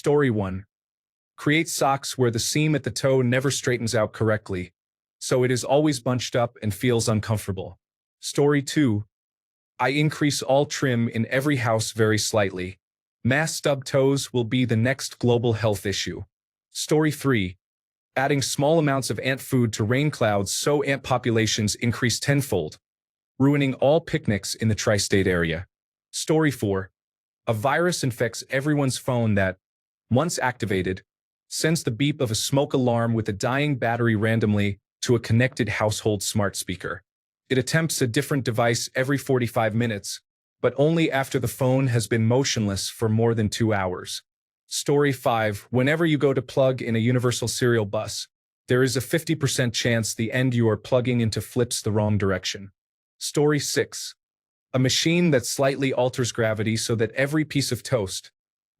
Story 1. Create socks where the seam at the toe never straightens out correctly, so it is always bunched up and feels uncomfortable. Story 2. I increase all trim in every house very slightly. Mass stub toes will be the next global health issue. Story 3. Adding small amounts of ant food to rain clouds so ant populations increase tenfold, ruining all picnics in the tri-state area. Story 4. A virus infects everyone's phone that, once activated, sends the beep of a smoke alarm with a dying battery randomly to a connected household smart speaker. It attempts a different device every 45 minutes, but only after the phone has been motionless for more than 2 hours. Story 5. Whenever you go to plug in a universal serial bus, there is a 50% chance the end you are plugging into flips the wrong direction. Story 6. A machine that slightly alters gravity so that every piece of toast,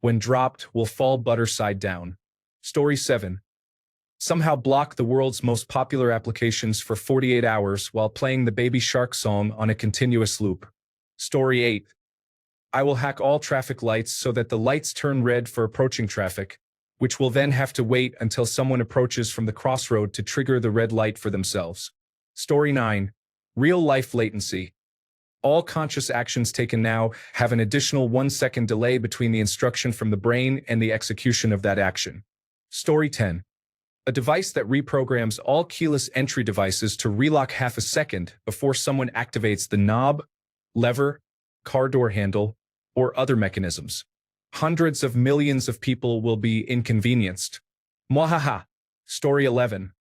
when dropped, will fall butter side down. Story 7. Somehow block the world's most popular applications for 48 hours while playing the Baby Shark song on a continuous loop. Story 8. I will hack all traffic lights so that the lights turn red for approaching traffic, which will then have to wait until someone approaches from the crossroad to trigger the red light for themselves. Story 9. Real-life latency. All conscious actions taken now have an additional 1-second delay between the instruction from the brain and the execution of that action. Story 10. A device that reprograms all keyless entry devices to relock half a second before someone activates the knob, lever, car door handle, or other mechanisms. Hundreds of millions of people will be inconvenienced. Mwahaha. Story 11.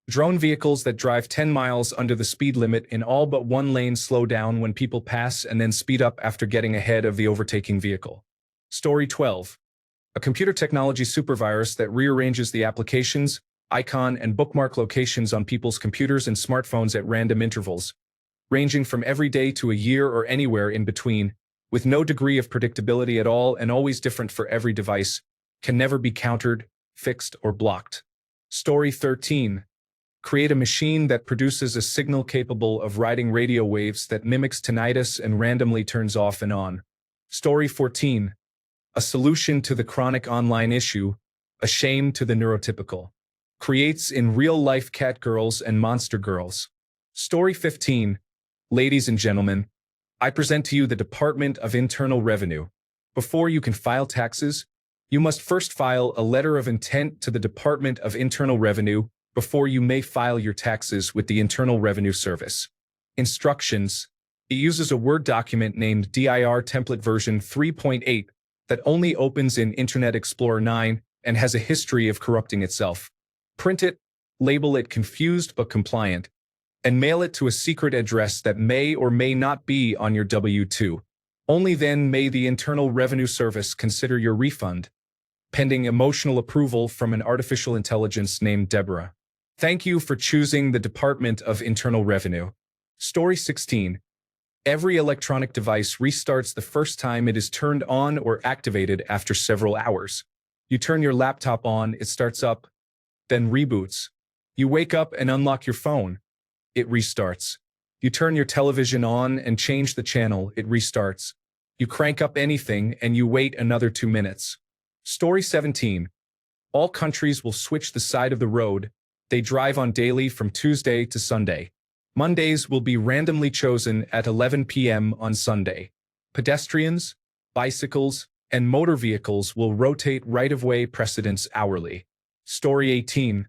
Drone vehicles that drive 10 miles under the speed limit in all but one lane slow down when people pass and then speed up after getting ahead of the overtaking vehicle. Story 12. A computer technology supervirus that rearranges the applications, icon, and bookmark locations on people's computers and smartphones at random intervals, ranging from every day to a year or anywhere in between, with no degree of predictability at all and always different for every device, can never be countered, fixed, or blocked. Story 13. Create a machine that produces a signal capable of riding radio waves that mimics tinnitus and randomly turns off and on. Story 14. A solution to the chronic online issue, a shame to the neurotypical. Creates in real-life cat girls and monster girls. Story 15. Ladies and gentlemen, I present to you the Department of Internal Revenue. Before you can file taxes, you must first file a letter of intent to the Department of Internal Revenue before you may file your taxes with the Internal Revenue Service. Instructions. It uses a Word document named DIR Template version 3.8 that only opens in Internet Explorer 9 and has a history of corrupting itself. Print it, label it confused but compliant, and mail it to a secret address that may or may not be on your W-2. Only then may the Internal Revenue Service consider your refund, pending emotional approval from an artificial intelligence named Deborah. Thank you for choosing the Department of Internal Revenue. Story 16. Every electronic device restarts the first time it is turned on or activated after several hours. You turn your laptop on, it starts up, then reboots. You wake up and unlock your phone. It restarts. You turn your television on and change the channel, it restarts. You crank up anything and you wait another 2 minutes. Story 17. All countries will switch the side of the road they drive on daily from Tuesday to Sunday. Mondays will be randomly chosen at 11 p.m. on Sunday. Pedestrians, bicycles, and motor vehicles will rotate right-of-way precedence hourly. Story 18.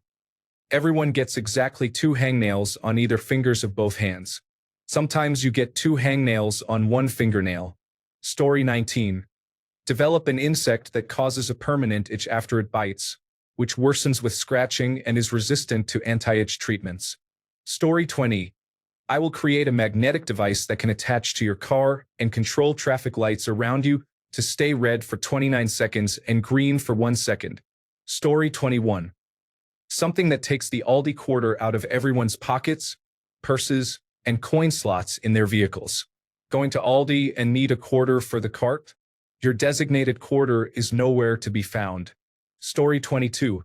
Everyone gets exactly 2 hangnails on either fingers of both hands. Sometimes you get 2 hangnails on 1 fingernail. Story 19. Develop an insect that causes a permanent itch after it bites, which worsens with scratching and is resistant to anti-itch treatments. Story 20. I will create a magnetic device that can attach to your car and control traffic lights around you to stay red for 29 seconds and green for 1 second. Story 21. Something that takes the Aldi quarter out of everyone's pockets, purses, and coin slots in their vehicles. Going to Aldi and need a quarter for the cart? Your designated quarter is nowhere to be found. Story 22.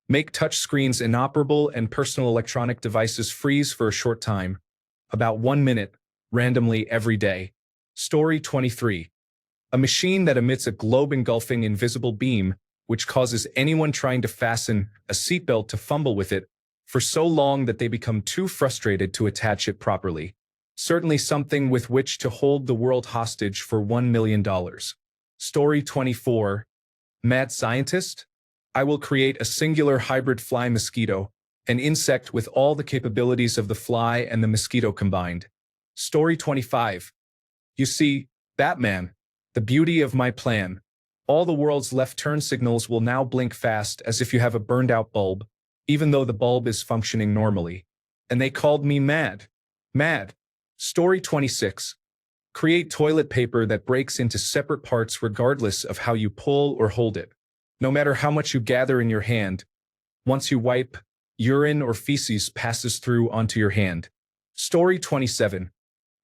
Make touchscreens inoperable and personal electronic devices freeze for a short time, about 1 minute, randomly every day. Story 23. A machine that emits a globe-engulfing invisible beam which causes anyone trying to fasten a seatbelt to fumble with it for so long that they become too frustrated to attach it properly. Certainly something with which to hold the world hostage for $1 million. Story 24. Mad Scientist? I will create a singular hybrid fly mosquito, an insect with all the capabilities of the fly and the mosquito combined. Story 25. You see, Batman, the beauty of my plan. All the world's left turn signals will now blink fast as if you have a burned out bulb, even though the bulb is functioning normally. And they called me mad. Mad. Story 26. Create toilet paper that breaks into separate parts regardless of how you pull or hold it. No matter how much you gather in your hand, once you wipe, urine or feces passes through onto your hand. Story 27.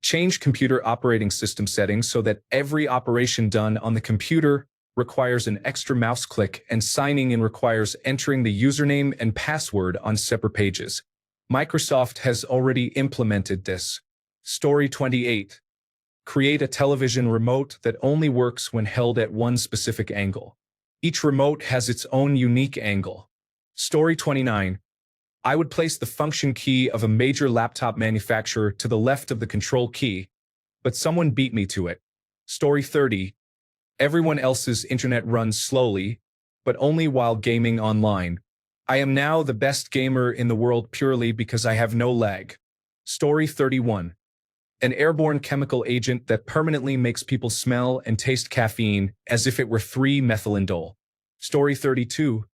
Change computer operating system settings so that every operation done on the computer requires an extra mouse click and signing in requires entering the username and password on separate pages. Microsoft has already implemented this. Story 28. Create a television remote that only works when held at one specific angle. Each remote has its own unique angle. Story 29. I would place the function key of a major laptop manufacturer to the left of the control key, but someone beat me to it. Story 30. Everyone else's internet runs slowly, but only while gaming online. I am now the best gamer in the world purely because I have no lag. Story 31. An airborne chemical agent that permanently makes people smell and taste caffeine as if it were 3-methylindole. Story 32.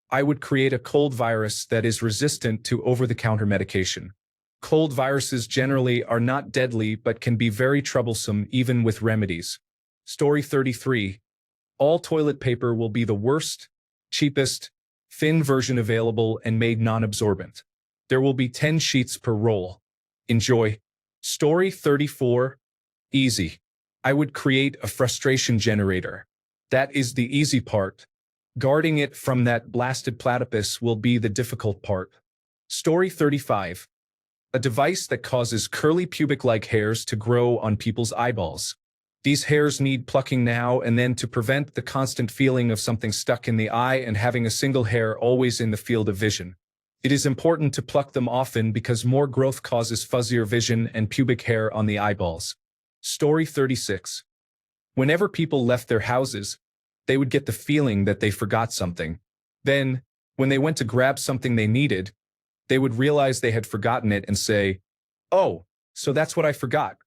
I would create a cold virus that is resistant to over-the-counter medication. Cold viruses generally are not deadly but can be very troublesome even with remedies. Story 33. All toilet paper will be the worst, cheapest, thin version available and made non-absorbent. There will be 10 sheets per roll. Enjoy. Story 34. Easy. I would create a frustration generator. That is the easy part. Guarding it from that blasted platypus will be the difficult part. Story 35. A device that causes curly pubic-like hairs to grow on people's eyeballs. These hairs need plucking now and then to prevent the constant feeling of something stuck in the eye and having a single hair always in the field of vision. It is important to pluck them often because more growth causes fuzzier vision and pubic hair on the eyeballs. Story 36. Whenever people left their houses, they would get the feeling that they forgot something. Then, when they went to grab something they needed, they would realize they had forgotten it and say, "Oh, so that's what I forgot."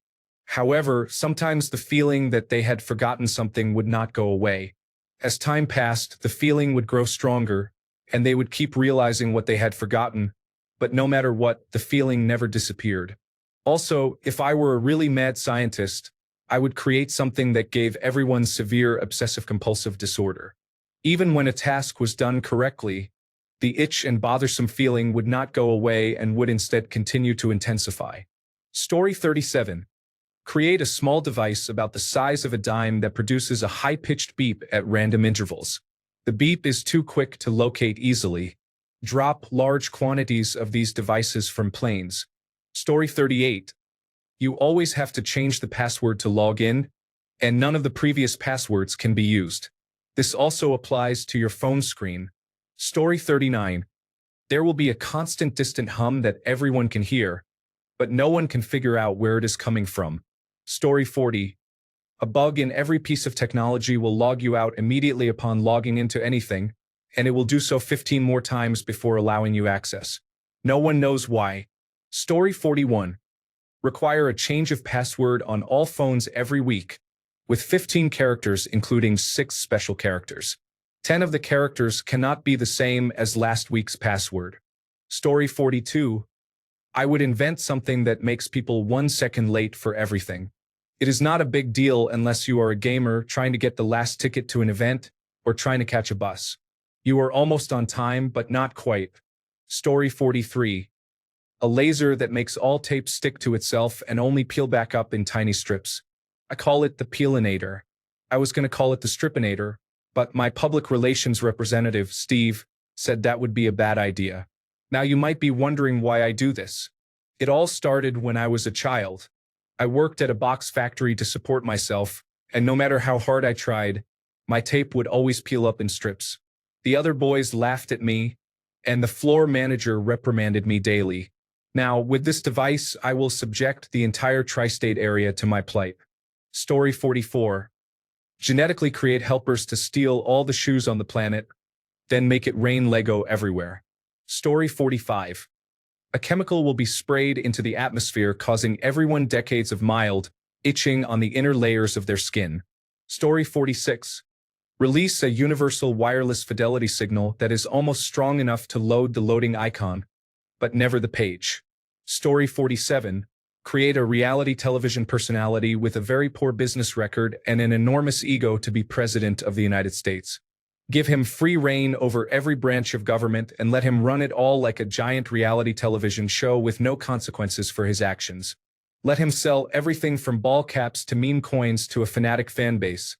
However, sometimes the feeling that they had forgotten something would not go away. As time passed, the feeling would grow stronger, and they would keep realizing what they had forgotten, but no matter what, the feeling never disappeared. Also, if I were a really mad scientist, I would create something that gave everyone severe obsessive-compulsive disorder. Even when a task was done correctly, the itch and bothersome feeling would not go away and would instead continue to intensify. Story 37. Create a small device about the size of a dime that produces a high-pitched beep at random intervals. The beep is too quick to locate easily. Drop large quantities of these devices from planes. Story 38. You always have to change the password to log in, and none of the previous passwords can be used. This also applies to your phone screen. Story 39. There will be a constant distant hum that everyone can hear, but no one can figure out where it is coming from. Story 40. A bug in every piece of technology will log you out immediately upon logging into anything, and it will do so 15 more times before allowing you access. No one knows why. Story 41. Require a change of password on all phones every week, with 15 characters including 6 special characters. 10 of the characters cannot be the same as last week's password. Story 42. I would invent something that makes people 1 second late for everything. It is not a big deal unless you are a gamer trying to get the last ticket to an event or trying to catch a bus. You are almost on time, but not quite. Story 43. A laser that makes all tape stick to itself and only peel back up in tiny strips. I call it the peelinator. I was going to call it the stripinator, but my public relations representative, Steve, said that would be a bad idea. Now you might be wondering why I do this. It all started when I was a child. I worked at a box factory to support myself, and no matter how hard I tried, My tape would always peel up in strips. The other boys laughed at me, and the floor manager reprimanded me daily. Now, with this device, I will subject the entire tri-state area to my plight. Story 44. Genetically create helpers to steal all the shoes on the planet, then make it rain Lego everywhere. Story 45. A chemical will be sprayed into the atmosphere, causing everyone decades of mild itching on the inner layers of their skin. Story 46. Release a universal wireless fidelity signal that is almost strong enough to load the loading icon, but never the page. Story 47. Create a reality television personality with a very poor business record and an enormous ego to be president of the United States. Give him free reign over every branch of government and let him run it all like a giant reality television show with no consequences for his actions. Let him sell everything from ball caps to meme coins to a fanatic fan base,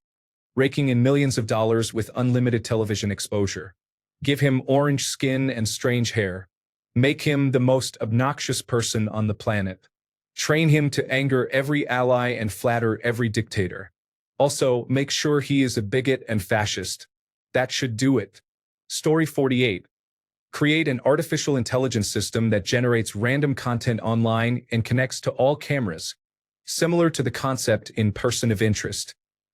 raking in millions of dollars with unlimited television exposure. Give him orange skin and strange hair. Make him the most obnoxious person on the planet. Train him to anger every ally and flatter every dictator. Also, make sure he is a bigot and fascist. That should do it. Story 48. Create an artificial intelligence system that generates random content online and connects to all cameras, similar to the concept in Person of Interest.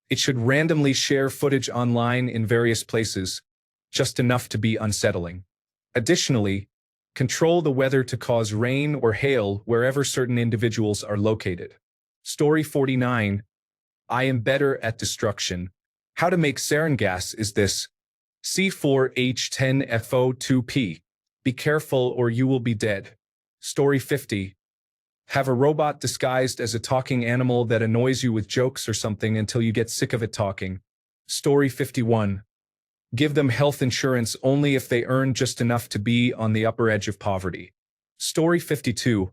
It should randomly share footage online in various places, just enough to be unsettling. Additionally, control the weather to cause rain or hail wherever certain individuals are located. Story 49. I am better at destruction. How to make sarin gas is this: C4H10FO2P. Be careful or you will be dead. Story 50. Have a robot disguised as a talking animal that annoys you with jokes or something until you get sick of it talking. Story 51. Give them health insurance only if they earn just enough to be on the upper edge of poverty. Story 52.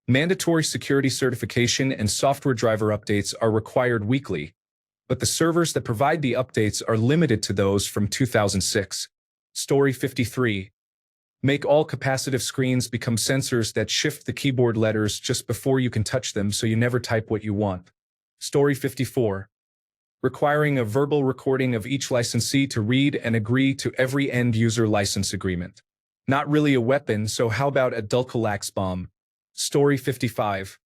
Mandatory security certification and software driver updates are required weekly, but the servers that provide the updates are limited to those from 2006. Story 53. Make all capacitive screens become sensors that shift the keyboard letters just before you can touch them so you never type what you want. Story 54. Requiring a verbal recording of each licensee to read and agree to every end-user license agreement. Not really a weapon, so how about a Dulcolax bomb? Story 55.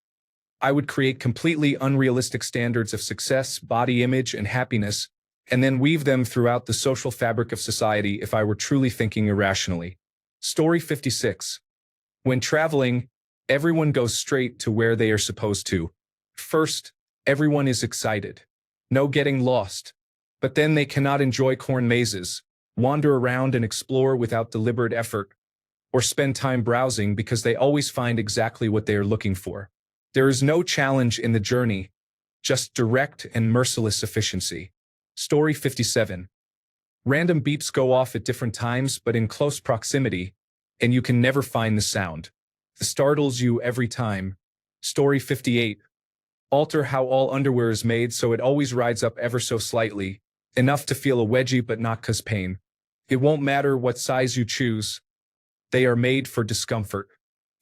I would create completely unrealistic standards of success, body image, and happiness, and then weave them throughout the social fabric of society if I were truly thinking irrationally. Story 56. When traveling, everyone goes straight to where they are supposed to. First, everyone is excited. No getting lost. But then they cannot enjoy corn mazes, wander around and explore without deliberate effort, or spend time browsing because they always find exactly what they are looking for. There is no challenge in the journey, just direct and merciless efficiency. Story 57. Random beeps go off at different times but in close proximity, and you can never find the sound. It startles you every time. Story 58. Alter how all underwear is made so it always rides up ever so slightly, enough to feel a wedgie but not cause pain. It won't matter what size you choose. They are made for discomfort.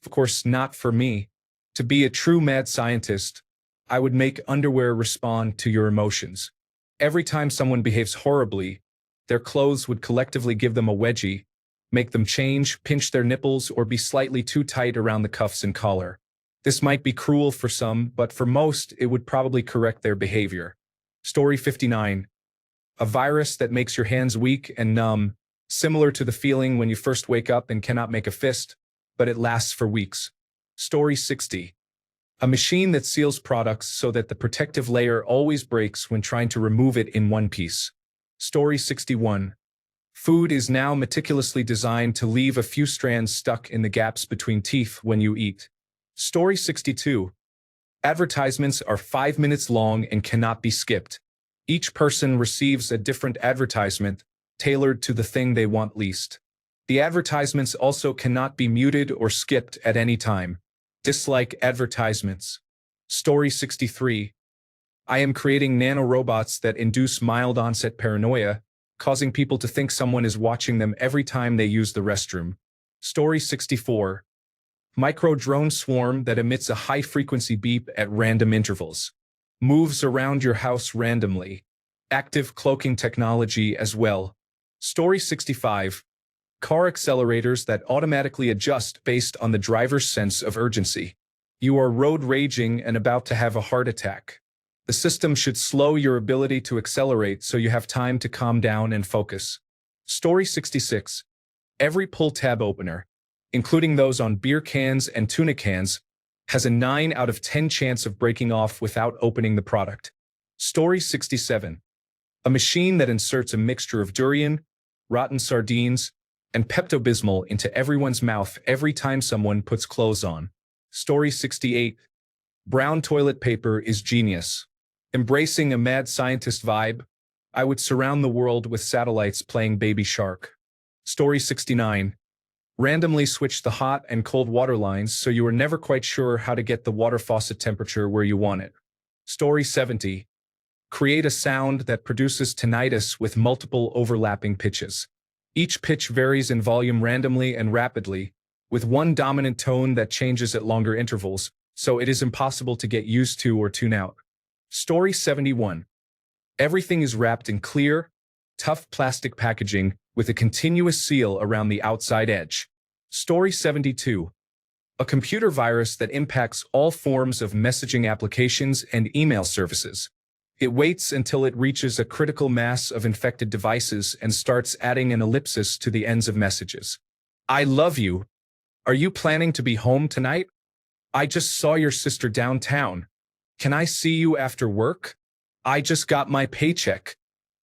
Of course, not for me. To be a true mad scientist, I would make underwear respond to your emotions. Every time someone behaves horribly, their clothes would collectively give them a wedgie, make them change, pinch their nipples, or be slightly too tight around the cuffs and collar. This might be cruel for some, but for most, it would probably correct their behavior. Story 59. A virus that makes your hands weak and numb, similar to the feeling when you first wake up and cannot make a fist, but it lasts for weeks. Story 60. A machine that seals products so that the protective layer always breaks when trying to remove it in one piece. Story 61. Food is now meticulously designed to leave a few strands stuck in the gaps between teeth when you eat. Story 62. Advertisements are 5 minutes long and cannot be skipped. Each person receives a different advertisement, tailored to the thing they want least. The advertisements also cannot be muted or skipped at any time. Dislike advertisements. Story 63. I am creating nanorobots that induce mild onset paranoia, causing people to think someone is watching them every time they use the restroom. Story 64. Micro-drone swarm that emits a high-frequency beep at random intervals. Moves around your house randomly. active cloaking technology as well. Story 65. Car accelerators that automatically adjust based on the driver's sense of urgency. You are road raging and about to have a heart attack. The system should slow your ability to accelerate so you have time to calm down and focus. Story 66. Every pull tab opener, including those on beer cans and tuna cans, has a 9 out of 10 chance of breaking off without opening the product. Story 67. A machine that inserts a mixture of durian, rotten sardines, and Pepto-Bismol into everyone's mouth every time someone puts clothes on. Story 68. Brown toilet paper is genius. Embracing a mad scientist vibe, I would surround the world with satellites playing Baby Shark. Story 69. Randomly switch the hot and cold water lines so you are never quite sure how to get the water faucet temperature where you want it. Story 70. Create a sound that produces tinnitus with multiple overlapping pitches. Each pitch varies in volume randomly and rapidly, with one dominant tone that changes at longer intervals, so it is impossible to get used to or tune out. Story 71. Everything is wrapped in clear, tough plastic packaging with a continuous seal around the outside edge. Story 72. A computer virus that impacts all forms of messaging applications and email services. It waits until it reaches a critical mass of infected devices and starts adding an ellipsis to the ends of messages. I love you. Are you planning to be home tonight? I just saw your sister downtown. Can I see you after work? I just got my paycheck.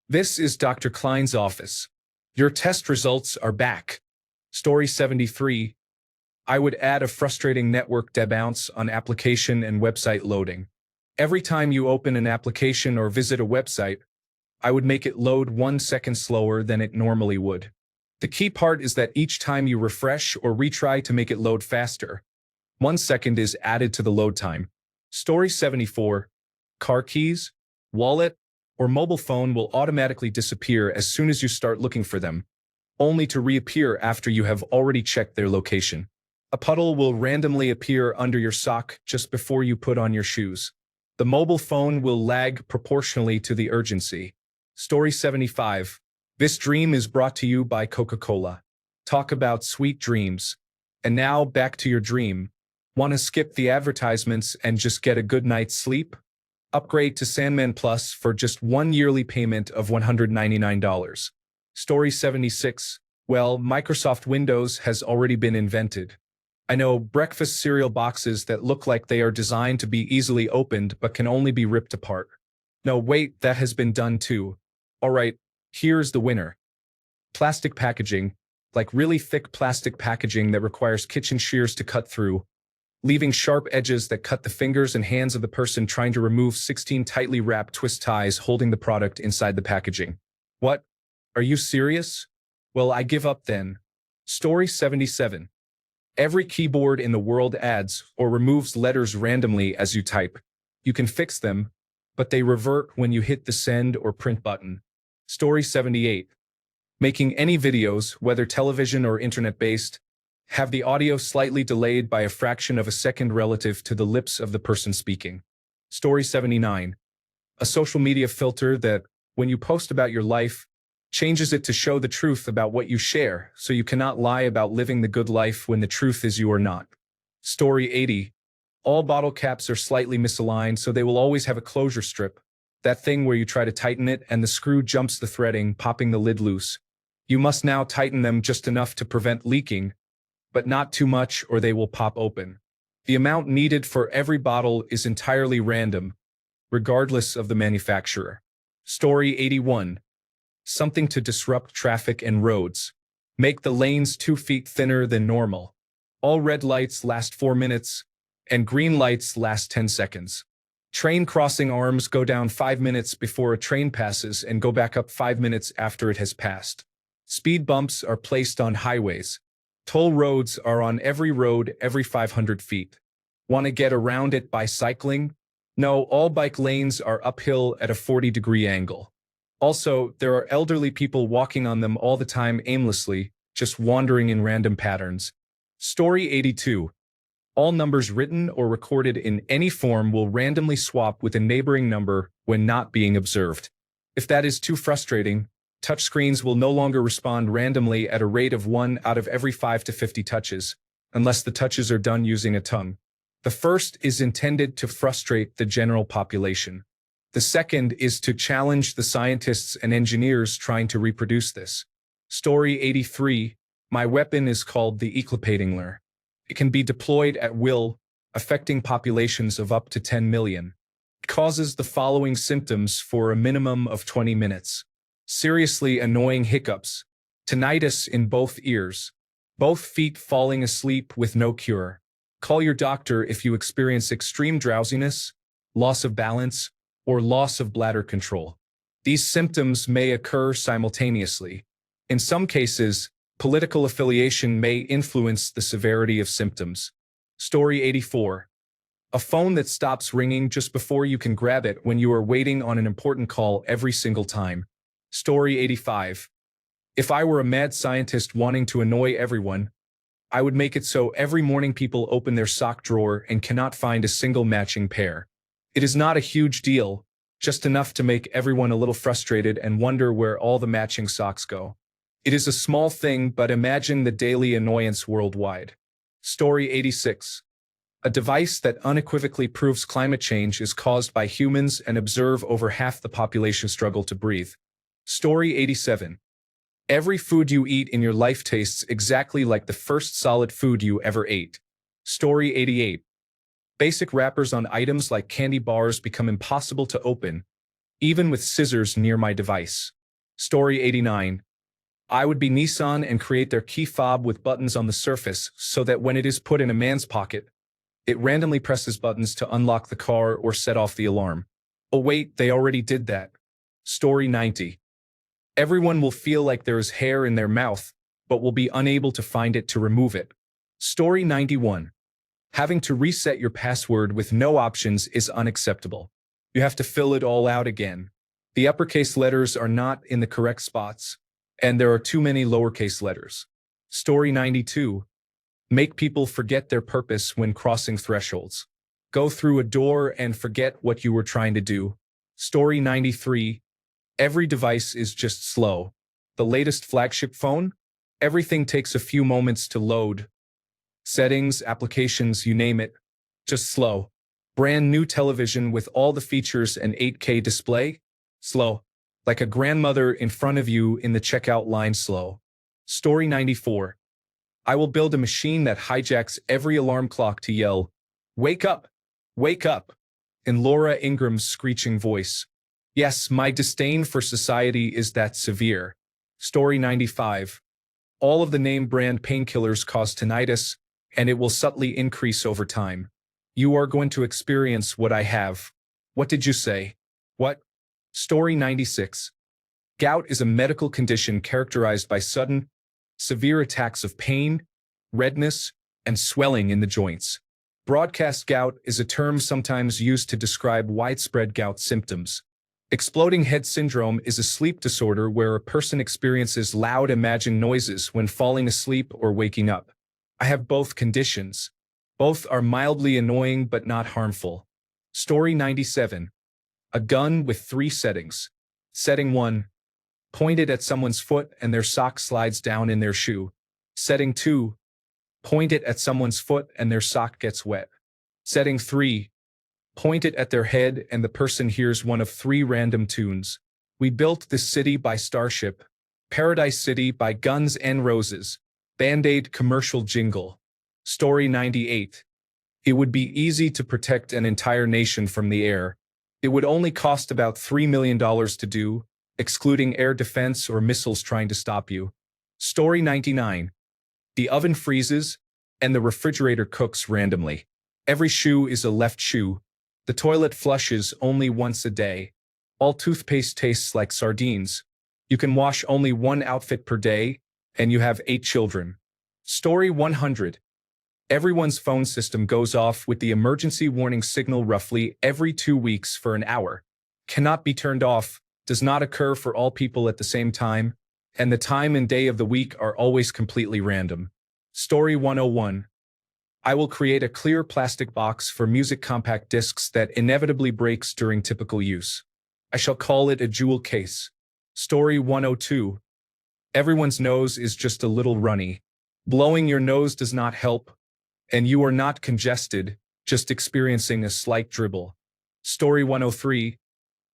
This is Dr. Klein's office. Your test results are back. Story 73. I would add a frustrating network debounce on application and website loading. Every time you open an application or visit a website, I would make it load 1 second slower than it normally would. The key part is that each time you refresh or retry to make it load faster, 1 second is added to the load time. Story 74. Car keys, wallet, or mobile phone will automatically disappear as soon as you start looking for them, only to reappear after you have already checked their location. A puddle will randomly appear under your sock just before you put on your shoes. The mobile phone will lag proportionally to the urgency. Story 75. This dream is brought to you by Coca-Cola. Talk about sweet dreams. And now back to your dream. Want to skip the advertisements and just get a good night's sleep? Upgrade to Sandman Plus for just 1 yearly payment of $199. Story 76. Well, Microsoft Windows has already been invented. I know breakfast cereal boxes that look like they are designed to be easily opened but can only be ripped apart. No, wait, that has been done too. Alright, here's the winner. Plastic packaging, like really thick plastic packaging that requires kitchen shears to cut through, leaving sharp edges that cut the fingers and hands of the person trying to remove 16 tightly wrapped twist ties holding the product inside the packaging. What? Are you serious? Well, I give up then. Story 77. Every keyboard in the world adds or removes letters randomly as you type. You can fix them, but they revert when you hit the send or print button. Story 78. Making any videos, whether television or internet-based, have the audio slightly delayed by a fraction of a second relative to the lips of the person speaking. Story 79. A social media filter that, when you post about your life, changes it to show the truth about what you share, so you cannot lie about living the good life when the truth is you are not. Story 80. All bottle caps are slightly misaligned, so they will always have a closure strip. That thing where you try to tighten it and the screw jumps the threading, popping the lid loose. You must now tighten them just enough to prevent leaking, but not too much or they will pop open. The amount needed for every bottle is entirely random, regardless of the manufacturer. Story 81. Something to disrupt traffic and roads. Make the lanes 2 feet thinner than normal. All red lights last 4 minutes, and green lights last 10 seconds. Train crossing arms go down 5 minutes before a train passes and go back up 5 minutes after it has passed. Speed bumps are placed on highways. Toll roads are on every road every 500 feet. Want to get around it by cycling? No, all bike lanes are uphill at a 40-degree angle. Also, there are elderly people walking on them all the time aimlessly, just wandering in random patterns. Story 82. All numbers written or recorded in any form will randomly swap with a neighboring number when not being observed. If that is too frustrating, touchscreens will no longer respond randomly at a rate of 1 out of every 5 to 50 touches, unless the touches are done using a tongue. The first is intended to frustrate the general population. The second is to challenge the scientists and engineers trying to reproduce this. Story 83. My weapon is called the eclipsing lure. It can be deployed at will, affecting populations of up to 10 million. It causes the following symptoms for a minimum of 20 minutes. Seriously annoying hiccups, tinnitus in both ears, both feet falling asleep with no cure. Call your doctor if you experience extreme drowsiness, loss of balance, or loss of bladder control. These symptoms may occur simultaneously. In some cases, political affiliation may influence the severity of symptoms. Story 84. A phone that stops ringing just before you can grab it when you are waiting on an important call every single time. Story 85. If I were a mad scientist wanting to annoy everyone, I would make it so every morning people open their sock drawer and cannot find a single matching pair. It is not a huge deal, just enough to make everyone a little frustrated and wonder where all the matching socks go. It is a small thing, but imagine the daily annoyance worldwide. Story 86. A device that unequivocally proves climate change is caused by humans and observe over half the population struggle to breathe. Story 87. Every food you eat in your life tastes exactly like the first solid food you ever ate. Story 88. Basic wrappers on items like candy bars become impossible to open, even with scissors near my device. Story 89. I would be Nissan and create their key fob with buttons on the surface so that when it is put in a man's pocket, it randomly presses buttons to unlock the car or set off the alarm. Oh wait, they already did that. Story 90. Everyone will feel like there is hair in their mouth, but will be unable to find it to remove it. Story 91. Having to reset your password with no options is unacceptable. You have to fill it all out again. The uppercase letters are not in the correct spots, and there are too many lowercase letters. Story 92. Make people forget their purpose when crossing thresholds. Go through a door and forget what you were trying to do. Story 93. Every device is just slow. The latest flagship phone? Everything takes a few moments to load. Settings, applications, you name it. Just slow. Brand new television with all the features and 8K display? Slow. Like a grandmother in front of you in the checkout line slow. Story 94. I will build a machine that hijacks every alarm clock to yell, "Wake up! Wake up!" in Laura Ingram's screeching voice. Yes, my disdain for society is that severe. Story 95. All of the name brand painkillers cause tinnitus, and it will subtly increase over time. You are going to experience what I have. What did you say? What? Story 96. Gout is a medical condition characterized by sudden, severe attacks of pain, redness, and swelling in the joints. Broadcast gout is a term sometimes used to describe widespread gout symptoms. Exploding head syndrome is a sleep disorder where a person experiences loud imagined noises when falling asleep or waking up. I have both conditions. Both are mildly annoying but not harmful. Story 97. A gun with 3 settings. Setting 1. Point it at someone's foot and their sock slides down in their shoe. Setting 2. Point it at someone's foot and their sock gets wet. Setting 3. Point it at their head and the person hears one of 3 random tunes. We built this city by Starship. Paradise City by Guns N' Roses. Band-Aid commercial jingle. Story 98. It would be easy to protect an entire nation from the air. It would only cost about $3 million to do, excluding air defense or missiles trying to stop you. Story 99. The oven freezes, and the refrigerator cooks randomly. Every shoe is a left shoe. The toilet flushes only once a day. All toothpaste tastes like sardines. You can wash only 1 outfit per day, and you have 8 children. Story 100. Everyone's phone system goes off with the emergency warning signal roughly every 2 weeks for an hour. Cannot be turned off, does not occur for all people at the same time, and the time and day of the week are always completely random. Story 101. I will create a clear plastic box for music compact discs that inevitably breaks during typical use. I shall call it a jewel case. Story 102. Everyone's nose is just a little runny. Blowing your nose does not help, and you are not congested, just experiencing a slight dribble. Story 103.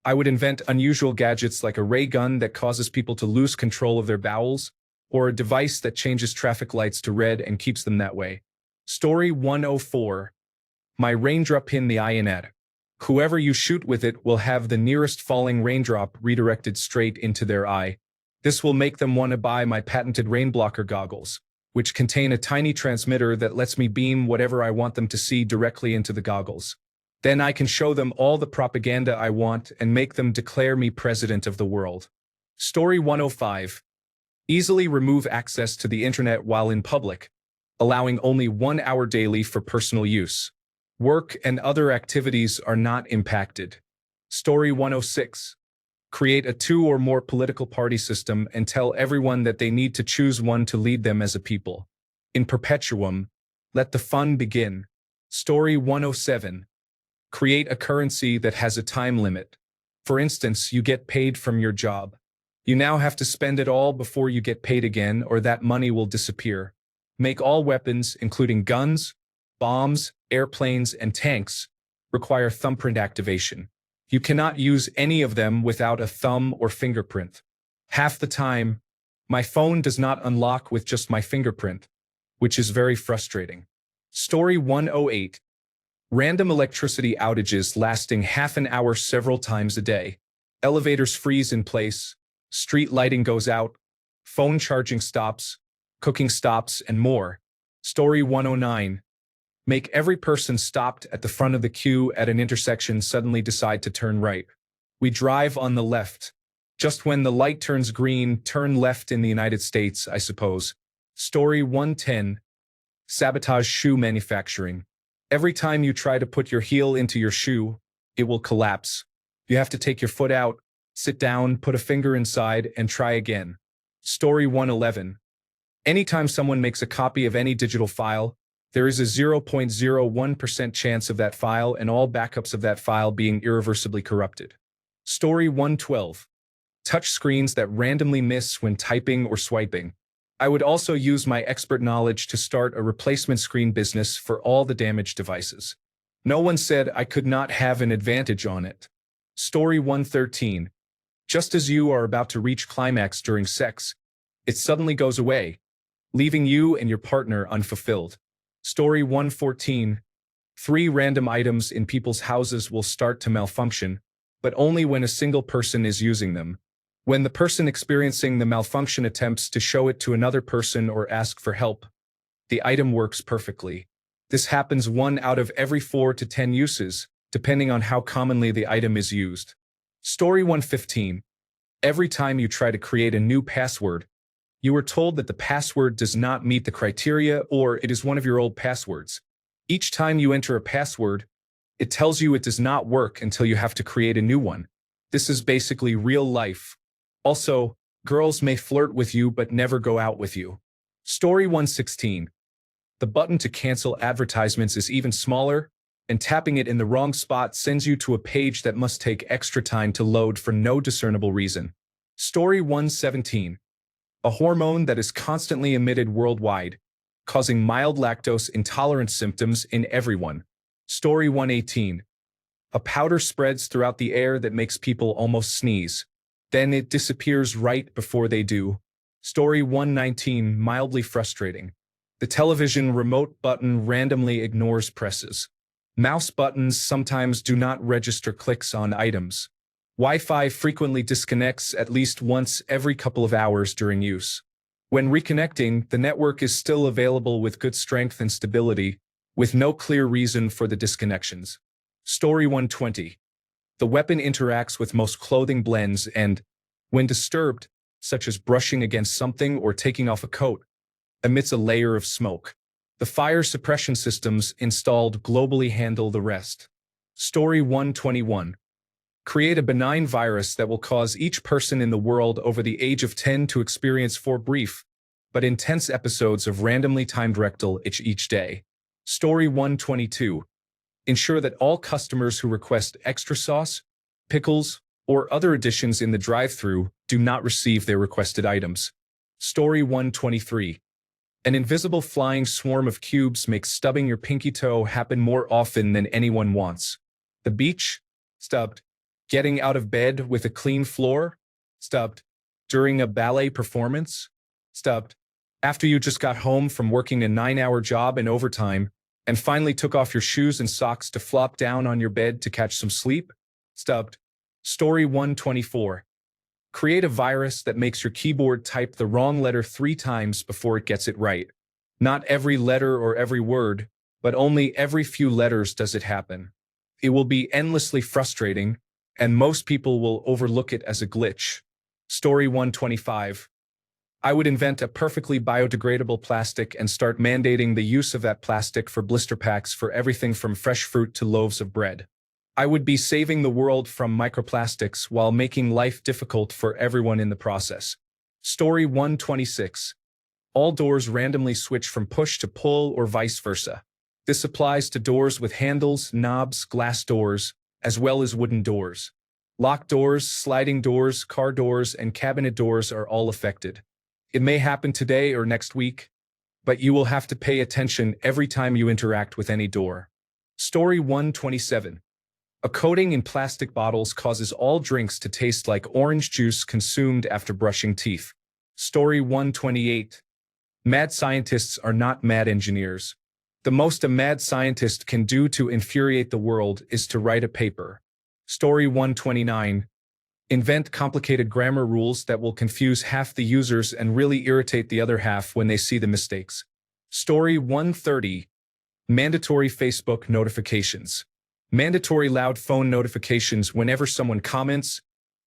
I would invent unusual gadgets like a ray gun that causes people to lose control of their bowels, or a device that changes traffic lights to red and keeps them that way. Story 104. My raindrop pin the bayonet. Whoever you shoot with it will have the nearest falling raindrop redirected straight into their eye. This will make them want to buy my patented rain blocker goggles, which contain a tiny transmitter that lets me beam whatever I want them to see directly into the goggles. Then I can show them all the propaganda I want and make them declare me president of the world. Story 105. Easily remove access to the internet while in public, allowing only 1 hour daily for personal use. Work and other activities are not impacted. Story 106. Create a 2 or more political party system and tell everyone that they need to choose one to lead them as a people. In perpetuum, let the fun begin. Story 107. Create a currency that has a time limit. For instance, you get paid from your job. You now have to spend it all before you get paid again, or that money will disappear. Make all weapons, including guns, bombs, airplanes, and tanks, require thumbprint activation. You cannot use any of them without a thumb or fingerprint. Half the time, my phone does not unlock with just my fingerprint, which is very frustrating. Story 108. Random electricity outages lasting half an hour several times a day. Elevators freeze in place, street lighting goes out, phone charging stops, cooking stops, and more. Story 109. Make every person stopped at the front of the queue at an intersection suddenly decide to turn right. We drive on the left. Just when the light turns green, turn left in the United States, I suppose. Story 110. Sabotage shoe manufacturing. Every time you try to put your heel into your shoe, it will collapse. You have to take your foot out, sit down, put a finger inside, and try again. Story 111. Anytime someone makes a copy of any digital file, there is a 0.01% chance of that file and all backups of that file being irreversibly corrupted. Story 112. Touch screens that randomly miss when typing or swiping. I would also use my expert knowledge to start a replacement screen business for all the damaged devices. No one said I could not have an advantage on it. Story 113. Just as you are about to reach climax during sex, it suddenly goes away, leaving you and your partner unfulfilled. Story 114. 3 random items in people's houses will start to malfunction, but only when a single person is using them. When the person experiencing the malfunction attempts to show it to another person or ask for help, the item works perfectly. This happens 1 out of every 4 to 10 uses, depending on how commonly the item is used. Story 115. Every time you try to create a new password, you are told that the password does not meet the criteria or it is one of your old passwords. Each time you enter a password, it tells you it does not work until you have to create a new one. This is basically real life. Also, girls may flirt with you but never go out with you. Story 116. The button to cancel advertisements is even smaller, and tapping it in the wrong spot sends you to a page that must take extra time to load for no discernible reason. Story 117. A hormone that is constantly emitted worldwide, causing mild lactose intolerance symptoms in everyone. Story 118. A powder spreads throughout the air that makes people almost sneeze. Then it disappears right before they do. Story 119. Mildly frustrating. The television remote button randomly ignores presses. Mouse buttons sometimes do not register clicks on items. Wi-Fi frequently disconnects at least once every couple of hours during use. When reconnecting, the network is still available with good strength and stability, with no clear reason for the disconnections. Story 120. The weapon interacts with most clothing blends and, when disturbed, such as brushing against something or taking off a coat, emits a layer of smoke. The fire suppression systems installed globally handle the rest. Story 121. Create a benign virus that will cause each person in the world over the age of 10 to experience 4 brief, but intense episodes of randomly timed rectal itch each day. Story 122. Ensure that all customers who request extra sauce, pickles, or other additions in the drive-thru do not receive their requested items. Story 123. An invisible flying swarm of cubes makes stubbing your pinky toe happen more often than anyone wants. The beach? Stubbed. Getting out of bed with a clean floor? Stubbed. During a ballet performance? Stubbed. After you just got home from working a 9-hour job and overtime, and finally took off your shoes and socks to flop down on your bed to catch some sleep? Stubbed. Story 124. Create a virus that makes your keyboard type the wrong letter 3 times before it gets it right. Not every letter or every word, but only every few letters does it happen. It will be endlessly frustrating, and most people will overlook it as a glitch. Story 125. I would invent a perfectly biodegradable plastic and start mandating the use of that plastic for blister packs for everything from fresh fruit to loaves of bread. I would be saving the world from microplastics while making life difficult for everyone in the process. Story 126. All doors randomly switch from push to pull or vice versa. This applies to doors with handles, knobs, glass doors, as well as wooden doors. Locked doors, sliding doors, car doors, and cabinet doors are all affected. It may happen today or next week, but you will have to pay attention every time you interact with any door. Story 127. A coating in plastic bottles causes all drinks to taste like orange juice consumed after brushing teeth. Story 128. Mad scientists are not mad engineers. The most a mad scientist can do to infuriate the world is to write a paper. Story 129. Invent complicated grammar rules that will confuse half the users and really irritate the other half when they see the mistakes. Story 130. Mandatory Facebook notifications. Mandatory loud phone notifications whenever someone comments,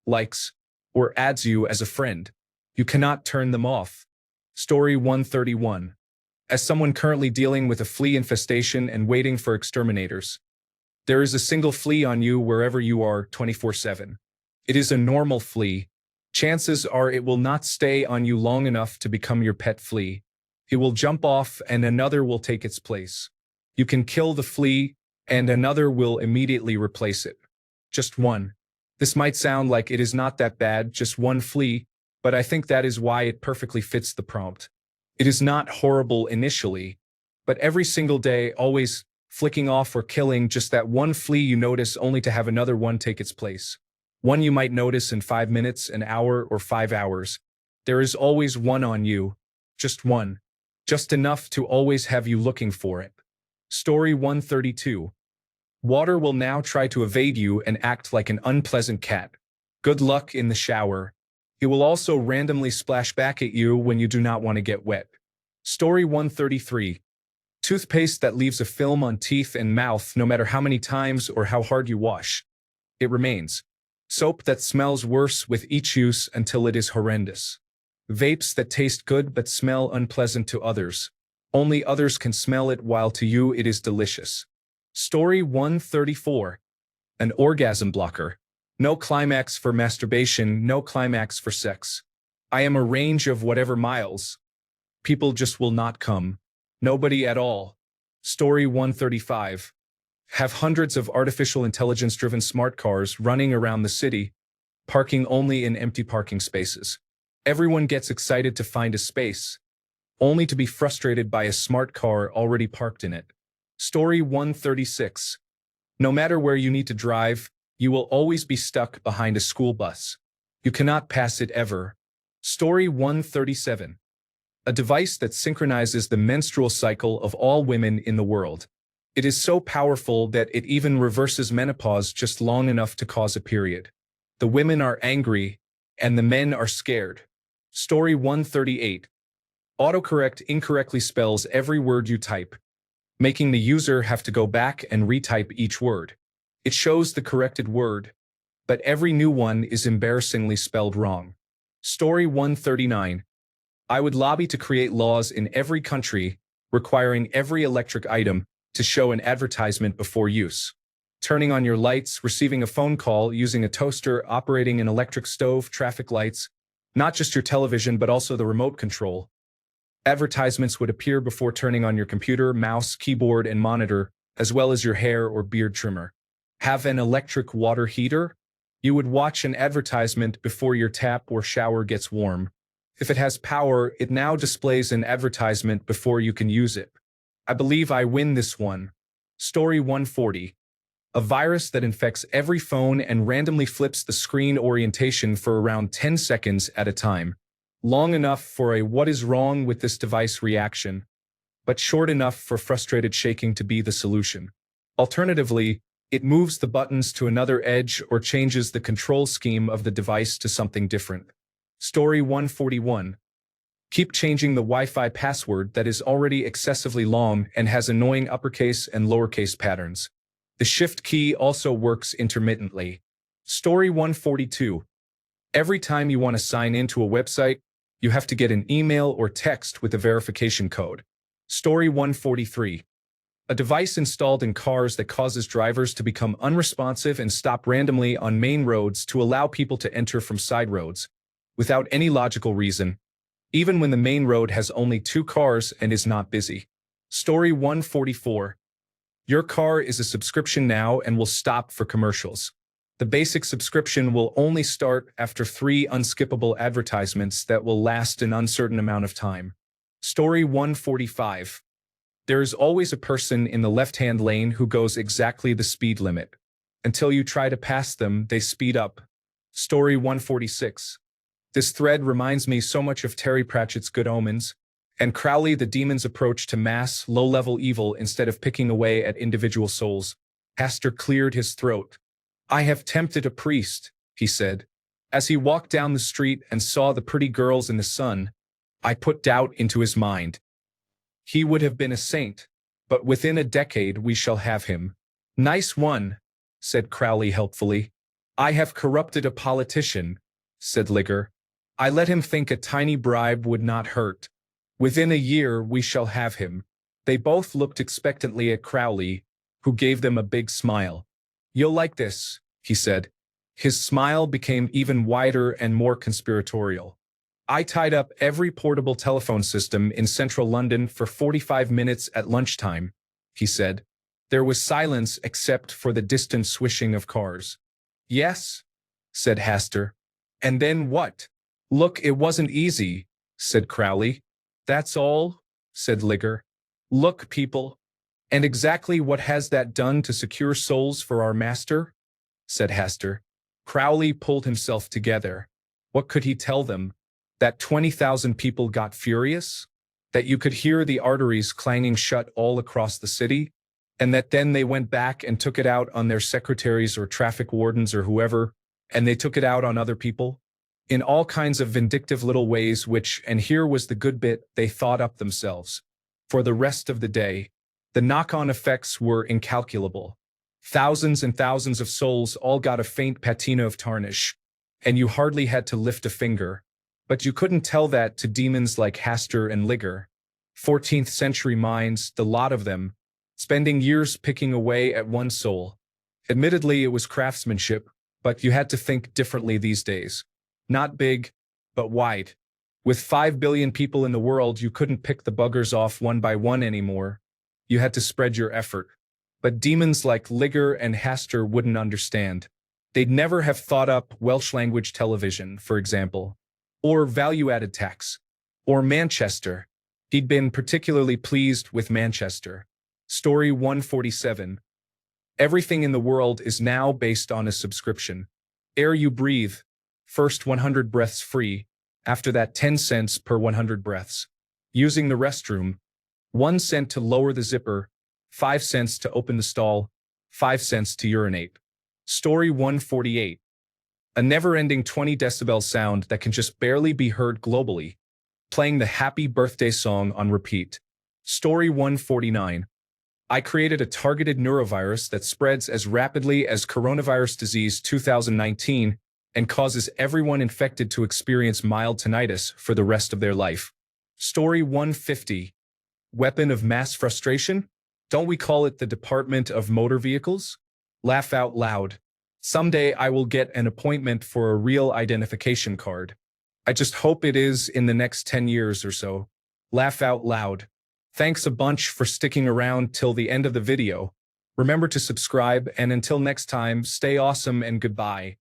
likes, or adds you as a friend. You cannot turn them off. Story 131. As someone currently dealing with a flea infestation and waiting for exterminators, there is a single flea on you wherever you are 24/7. It is a normal flea. Chances are it will not stay on you long enough to become your pet flea. It will jump off and another will take its place. You can kill the flea, and another will immediately replace it. Just one. This might sound like it is not that bad, just one flea, but I think that is why it perfectly fits the prompt. It is not horrible initially, but every single day, always flicking off or killing just that one flea you notice only to have another one take its place. One you might notice in 5 minutes, an hour, or 5 hours. There is always one on you. Just one. Just enough to always have you looking for it. Story 132. Water will now try to evade you and act like an unpleasant cat. Good luck in the shower. It will also randomly splash back at you when you do not want to get wet. Story 133. Toothpaste that leaves a film on teeth and mouth no matter how many times or how hard you wash. It remains. Soap that smells worse with each use until it is horrendous. Vapes that taste good but smell unpleasant to others. Only others can smell it while to you it is delicious. Story 134. An orgasm blocker. No climax for masturbation, no climax for sex. I am a range of whatever miles. People just will not come. Nobody at all. Story 135. Have hundreds of artificial intelligence-driven smart cars running around the city, parking only in empty parking spaces. Everyone gets excited to find a space, only to be frustrated by a smart car already parked in it. Story 136. No matter where you need to drive, you will always be stuck behind a school bus. You cannot pass it ever. Story 137. A device that synchronizes the menstrual cycle of all women in the world. It is so powerful that it even reverses menopause just long enough to cause a period. The women are angry, and the men are scared. Story 138. Autocorrect incorrectly spells every word you type, making the user have to go back and retype each word. It shows the corrected word, but every new one is embarrassingly spelled wrong. Story 139. I would lobby to create laws in every country requiring every electric item to show an advertisement before use. Turning on your lights, receiving a phone call, using a toaster, operating an electric stove, traffic lights, not just your television but also the remote control. Advertisements would appear before turning on your computer, mouse, keyboard, and monitor, as well as your hair or beard trimmer. Have an electric water heater? You would watch an advertisement before your tap or shower gets warm. If it has power, it now displays an advertisement before you can use it. I believe I win this one. Story 140. A virus that infects every phone and randomly flips the screen orientation for around 10 seconds at a time. Long enough for a "what is wrong with this device" reaction, but short enough for frustrated shaking to be the solution. Alternatively, it moves the buttons to another edge or changes the control scheme of the device to something different. Story 141. Keep changing the Wi-Fi password that is already excessively long and has annoying uppercase and lowercase patterns. The shift key also works intermittently. Story 142. Every time you want to sign into a website, you have to get an email or text with a verification code. Story 143. A device installed in cars that causes drivers to become unresponsive and stop randomly on main roads to allow people to enter from side roads, without any logical reason, even when the main road has only 2 cars and is not busy. Story 144. Your car is a subscription now and will stop for commercials. The basic subscription will only start after 3 unskippable advertisements that will last an uncertain amount of time. Story 145. There is always a person in the left-hand lane who goes exactly the speed limit. Until you try to pass them, they speed up. Story 146. This thread reminds me so much of Terry Pratchett's Good Omens, and Crowley the demon's approach to mass, low-level evil instead of picking away at individual souls. Pastor cleared his throat. "I have tempted a priest," he said. As he walked down the street and saw the pretty girls in the sun, I put doubt into his mind. He would have been a saint, but within a decade we shall have him. "Nice one," said Crowley helpfully. "I have corrupted a politician," said Ligger. "I let him think a tiny bribe would not hurt. Within a year we shall have him." They both looked expectantly at Crowley, who gave them a big smile. "You'll like this," he said. His smile became even wider and more conspiratorial. "I tied up every portable telephone system in central London for 45 minutes at lunchtime," he said. There was silence except for the distant swishing of cars. "Yes," said Hastur. "And then what?" "Look, it wasn't easy," said Crowley. "That's all," said Ligger. "Look, people." "And exactly what has that done to secure souls for our master?" said Hastur. Crowley pulled himself together. What could he tell them? That 20,000 people got furious? That you could hear the arteries clanging shut all across the city? And that then they went back and took it out on their secretaries or traffic wardens or whoever, and they took it out on other people? In all kinds of vindictive little ways which, and here was the good bit, they thought up themselves. For the rest of the day, the knock-on effects were incalculable. Thousands and thousands of souls all got a faint patina of tarnish, and you hardly had to lift a finger. But you couldn't tell that to demons like Hastur and Ligger. 14th century minds, the lot of them, spending years picking away at one soul. Admittedly, it was craftsmanship, but you had to think differently these days. Not big, but wide. With 5 billion people in the world, you couldn't pick the buggers off one by one anymore. You had to spread your effort. But demons like Ligger and Hastur wouldn't understand. They'd never have thought up Welsh language television, for example, or value-added tax, or Manchester. He'd been particularly pleased with Manchester. Story 147. Everything in the world is now based on a subscription. Air you breathe. First 100 breaths free. After that 10 cents per 100 breaths. Using the restroom. 1 cent to lower the zipper. 5 cents to open the stall. 5 cents to urinate. Story 148. A never-ending 20 decibel sound that can just barely be heard globally. Playing the happy birthday song on repeat. Story 149. I created a targeted neurovirus that spreads as rapidly as coronavirus disease 2019 and causes everyone infected to experience mild tinnitus for the rest of their life. Story 150. Weapon of mass frustration? Don't we call it the Department of Motor Vehicles? Laugh out loud. Someday I will get an appointment for a real identification card. I just hope it is in the next 10 years or so. Laugh out loud. Thanks a bunch for sticking around till the end of the video. Remember to subscribe, and until next time, stay awesome and goodbye.